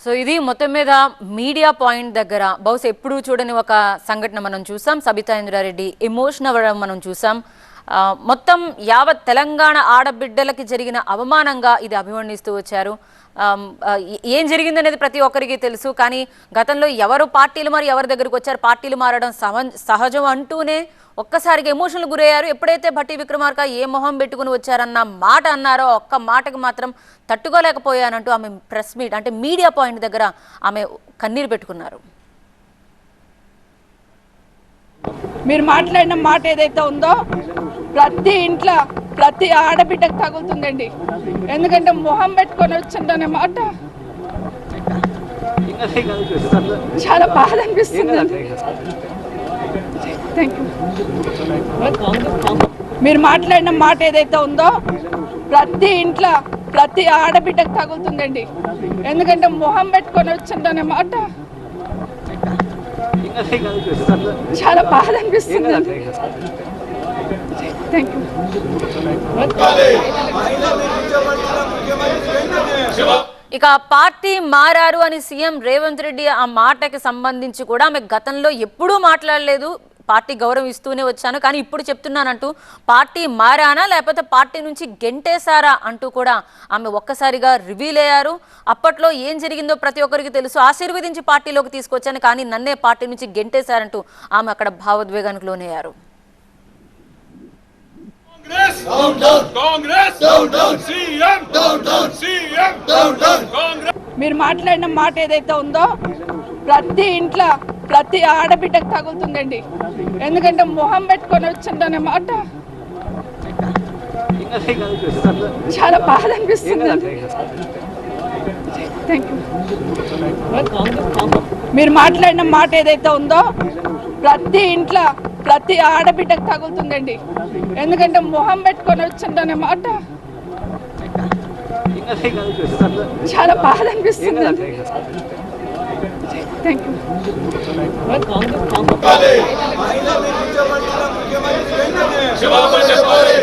So ఇది మొత్తం మీద మీడియా పాయింట్ దగ్గర బహుశా ఎప్పుడూ చూడని ఒక సంఘటన మనం చూసాం. సబితా ఇంద్రారెడ్డి ఎమోషనల్ అవ్వడం మనం చూసాం. మొత్తం యావత్ తెలంగాణ ఆడబిడ్డలకి జరిగిన అవమానంగా ఇది అభివర్ణిస్తూ వచ్చారు. ఏం జరిగిందనేది ప్రతి ఒక్కరికి తెలుసు. కానీ గతంలో ఎవరు పార్టీలు మరి ఎవరి దగ్గరికి వచ్చారు, పార్టీలు మారడం సహజం అంటూనే ఒక్కసారిగా ఎమోషన్లు గురయ్యారు. ఎప్పుడైతే భట్టి విక్రమార్క ఏ మొహం పెట్టుకుని వచ్చారన్న మాట అన్నారో ఒక్క మాటకు మాత్రం తట్టుకోలేకపోయానంటూ ఆమె ప్రెస్ మీట్ అంటే మీడియా పాయింట్ దగ్గర ఆమె కన్నీరు పెట్టుకున్నారు. మీరు మాట్లాడిన మాట ఏదైతే ఉందో ప్రతి ఇంట్లో ప్రతి ఆడబిడ్డకు తగులుతుందండి. ఎందుకంటే మొహం పెట్టుకొని వచ్చిందనే మాట చాలా బాధ అనిపిస్తుంది. మీరు మాట్లాడిన మాట ఏదైతే ఉందో ప్రతి ఇంట్లో ప్రతి ఆడబిడ్డకు తగులుతుందండి. ఎందుకంటే మొహం పెట్టుకొని వచ్చిందనే మాట చాలా బాధ అనిపిస్తుంది. ఇక పార్టీ మారారు అని సీఎం రేవంత్ రెడ్డి ఆ మాటకి సంబంధించి కూడా ఆమె గతంలో ఎప్పుడూ మాట్లాడలేదు. పార్టీ గౌరవం ఇస్తూనే వచ్చాను, కానీ ఇప్పుడు చెప్తున్నానంటూ పార్టీ మారానా లేకపోతే పార్టీ నుంచి గెంటేశారా అంటూ కూడా ఆమె ఒక్కసారిగా రివీల్ అయ్యారు. అప్పట్లో ఏం జరిగిందో ప్రతి ఒక్కరికి తెలుసు. ఆశీర్వదించి పార్టీలోకి తీసుకొచ్చాను, కానీ నన్నే పార్టీ నుంచి గెంటేశారంటూ ఆమె అక్కడ భావోద్వేగానికి లోనయ్యారు. మీరు మాట్లాడిన మాట ఏదైతే ఉందో ప్రతి ఇంట్లో ప్రతి ఆడబిడ్డకు తగులుతుందండి. ఎందుకంటే మొహం పెట్టుకొని వచ్చిందనే మాట చాలా బాధ అనిపిస్తుంది. మీరు మాట్లాడిన మాట ఏదైతే ఉందో ప్రతి ఇంట్లో ప్రతి ఆడబిడ్డకు తగులుతుందండి. ఎందుకంటే మొహం పెట్టుకొని వచ్చిందనే మాట చాలా బాధ అనిపిస్తుంది. క్షమాపణ చెప్పాలి.